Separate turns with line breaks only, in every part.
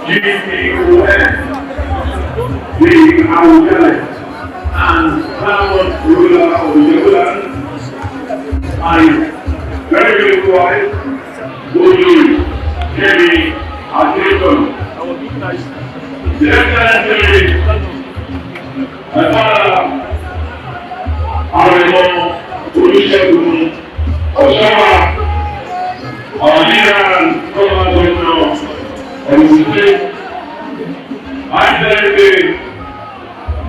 GPON, the Abiodun and paramount ruler of the Yoruba and very quiet, Ojude, Abiodun. The Excellency, my father, Abiodun, Ojude, our leader and former governor of the state, Excellency,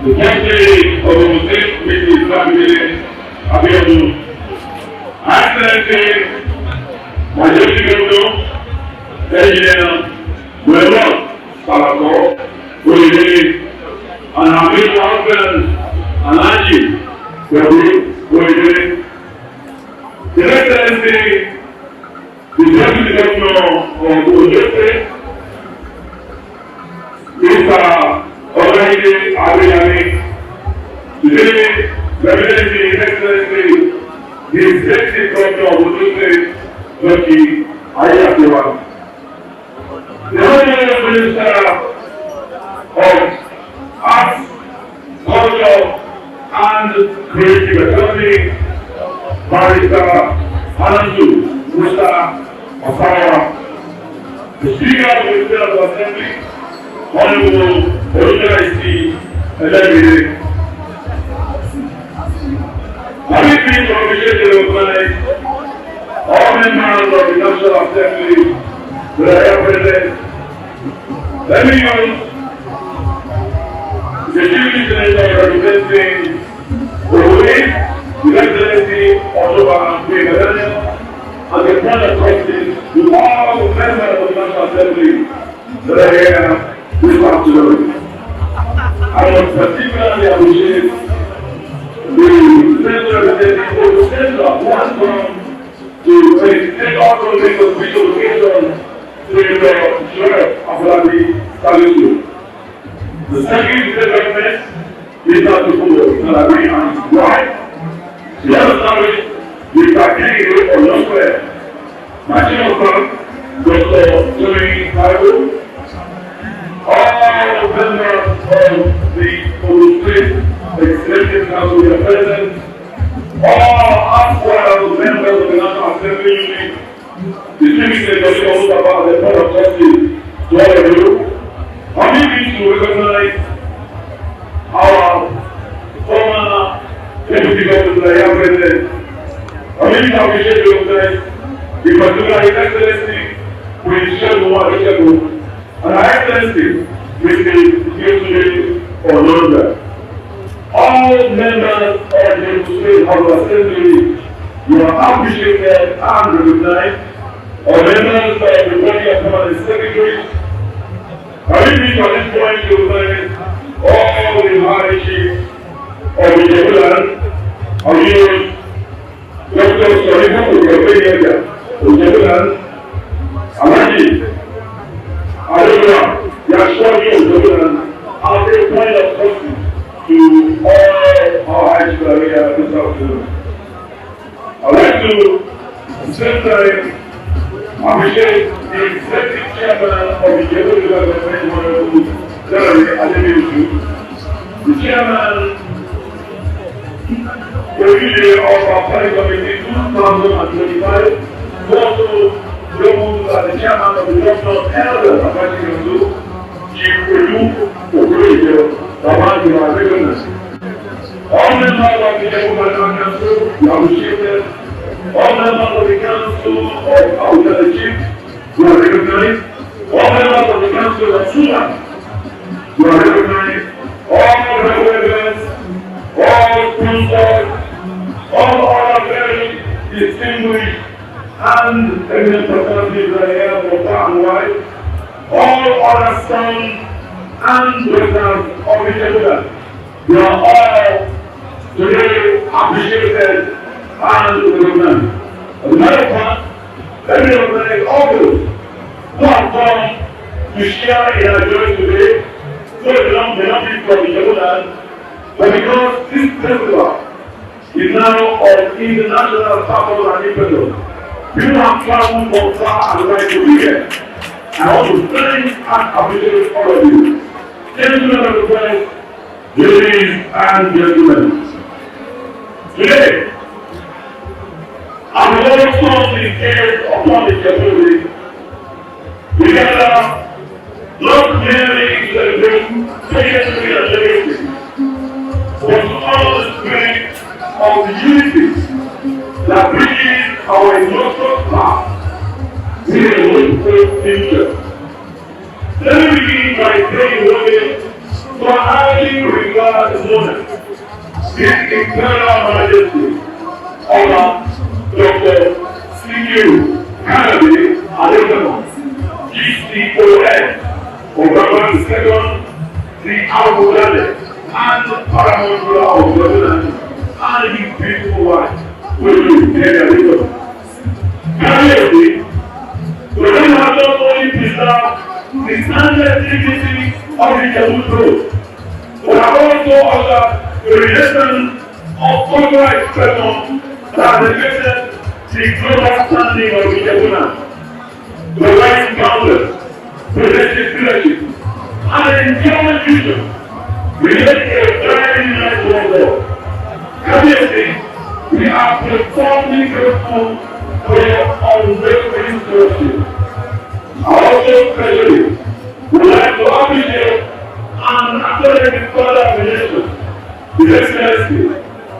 the President of the state, Mrs. Abiodun, Excellency, my deputy governor, Engineer, Webber, Salako, Ojude, and our major husband, Alaji, Ojude, the Excellency, the deputy governor of Ojude, Mr. Abiodun, today, representing His Excellency, the Executive Governor of Ojude, Turkey, Abiodun. The Honorable Minister of Arts, Culture, and Creative Economy, Barrister Anandu Musa Osawa, the Speaker of the Federal Assembly, Honorable Ojude Elebide. Having been to appreciate the organized, all members of the National Assembly that are here present, let me use the Deputy Senator representing Ojude, the Excellency Ojude, and the Board of Trustees to all the members of the National Assembly that are here this afternoon. I would particularly appreciate the Senator representing Ojude who has come to take also make a special occasion to the Sheriff of Alabi. The second development is not to follow Alabi and his wife. The other service is Akiri or Yosef, my chief of staff, Dr. Tony Bible, all members of the Ojude Executive Council are present, all as well members of the National Assembly Union, distinguished Dr. about the Board of Trustees, to all of you. I'm here to recognize our former Deputy Governor that I have present. I'm here to appreciate the organized, in particular His Excellency, with Shegun and Her Excellency, with the Yesterday or London. All members of the State House of Assembly, you are appreciated and recognized. All members of the Body of Permanent Secretaries, I will be at this point to recognize all the high chiefs of the Yoruba Abiodun, Dr. Sorifu Ojude, Ojude, Alaji, Abiodun, Yashwani Ojude, as a point of trust to all our high schools here this afternoon. I'd like to, at the same time, appreciate the Executive Chairman of the Yoruba Government, Honorable Abiodun, the Chairman of our Planning Committee 2025, who also known as the Chairman of the National Elder Advisory Council, Chief Ojude, all members of the Yoruba Council, you are appreciated. All members of the Council of Outer Chief, you are recognized. All members of the Council of Sudan, you are recognized. All representatives, all sponsors, all other very distinguished and eminent personalities that are here for far and wide, all other sons and daughters of the Yoruba, you are all today appreciated and recognized. As a matter of fact, let me recognize all those who have come to share in our joy today, so they don't be from the Yoruba, but because this festival is now of international purpose and importance, people have traveled from far and wide to be here. I want to thank and appreciate all of you. Gentlemen of the press, ladies and gentlemen. Today, I will also dedicate upon the Assembly together not merely celebrating patiently and legacy, but all the spirit of the unity that bridges our industrial past with a wonderful future. Let me begin by saying what I highly regard the moment, His Imperial Majesty, Dr. C.U. Kennedy Abiodun, GCOS, Obama II, the Abiodun, and Paramount Ruler of Lebanon, and his beautiful wife, Ojude. Currently, the men have not only preserved the standard dignity of the Ojude road, but have also ushered the relation of cultural expression that reflected the global standing of the Ojude, the rising boundaries, progressive leadership, and the enduring future related to a very natural world. Currently, we are profoundly grateful for your unwavering service. I also especially would like to appreciate and acknowledge the further appreciation His Excellency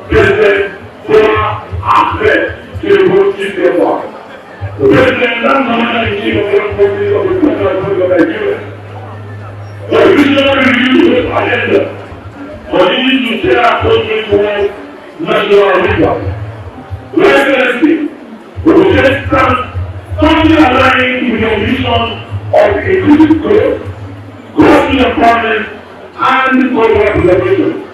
President Bola Ahmed Tinubu Chief the President and Commander-in-Chief of the Forces of the Federal Republic of Nigeria. The visionary review agenda continues to steer our country towards national leadership. Your Excellency, we will just stand firmly aligned with your vision of inclusive growth, growth empowerment, and global collaboration.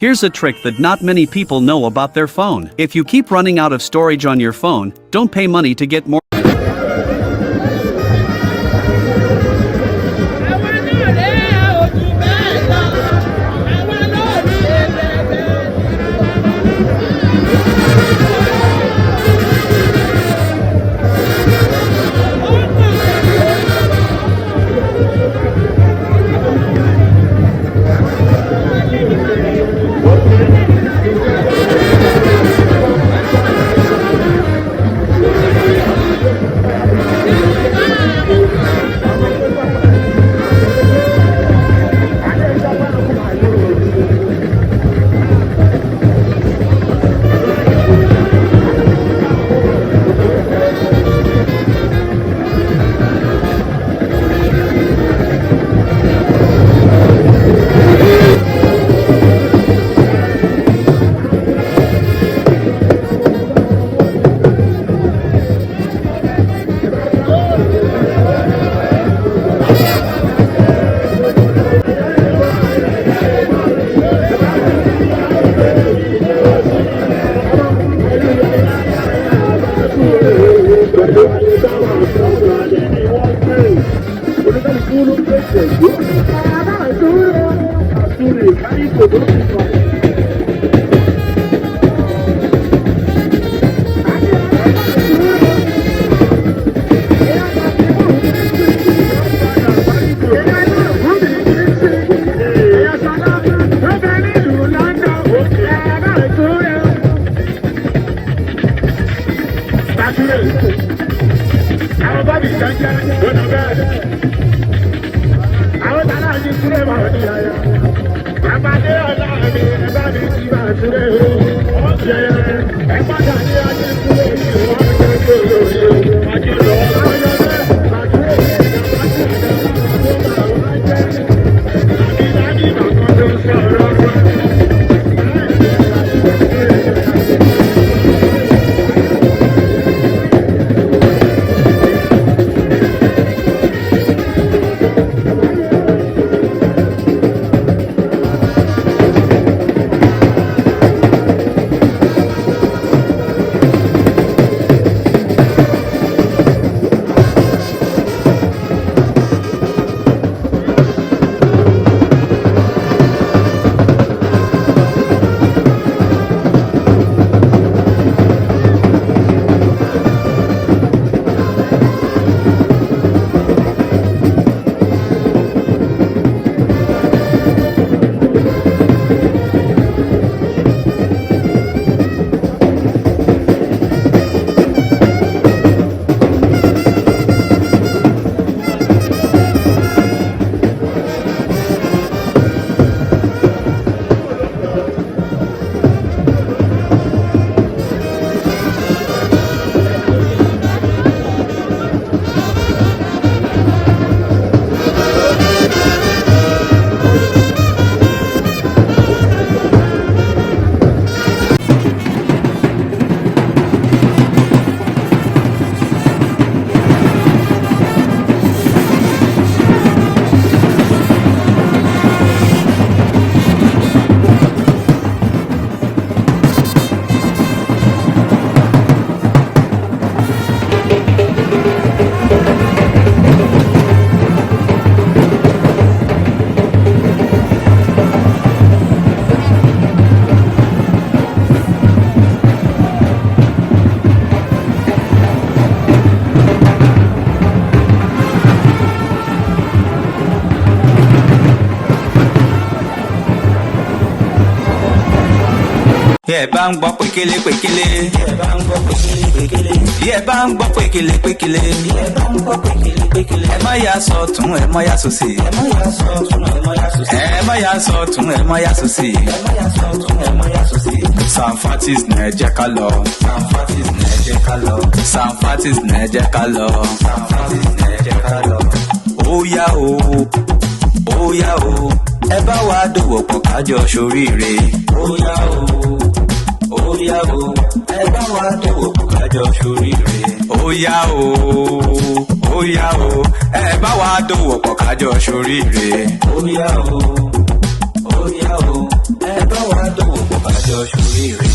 Here's a trick that not many people know about their phone. If you keep running out of storage on your phone, don't pay money to get more.
Yẹ bá ń gbọ́ pékélé pékélé. Yẹ bá ń gbọ́ pékélé pékélé. Yẹ bá ń gbọ́ pékélé pékélé. Yẹ bá ń gbọ́ pékélé pékélé. Ẹ má yà sọ́tún ẹ má yà sósì. Ẹ má yà sọ́tún ẹ má yà sósì. Ẹ má yà sọ́tún ẹ má yà sósì. Ẹ má yà sọ́tún ẹ má yà sósì. Sanfatis ní ẹ jẹ́ ká lọ. Sanfatis ní ẹ jẹ́ ká lọ. Sanfatis ní ẹ jẹ́ ká lọ. Sanfatis ní ẹ jẹ́ ká lọ. Ó yá o, ó yá o, ẹ bá wa dòwò pọ̀ kájọ ṣoríire. Ó yá o. Óyá o, ẹ bá wa dòwò pọ̀ kájọ ṣoríire. Óyá o, óyá o, ẹ bá wa dòwò pọ̀ kájọ ṣoríire. Óyá o, óyá o, ẹ bá wa dòwò pọ̀ kájọ ṣoríire.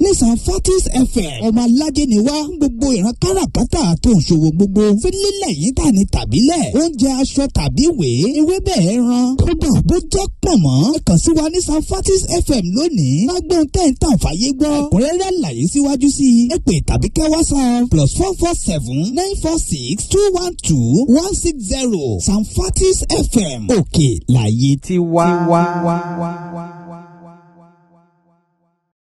Nissan Fortis FM ọmọ alájẹ ni wá gbogbo ìran káràkátà tó ń ṣòwò gbogbo fílílẹ̀ yìí tà ní tàbílẹ̀ oúnjẹ aṣọ tàbí ìwé ewébẹ̀ ẹran kódà bó jẹ́ pọ̀nmọ́ ẹ kàn sí wa Nissan Fortis FM lónìí lágbọ́n tẹ̀ ń tàn fàyè gbọ́ ẹ̀kúnrẹ́rẹ́ àlàyé síwájú sí i ẹ pè tàbí kẹ́ WhatsApp +447-946-212-160 Nissan Fortis FM òkè láyé tí wá.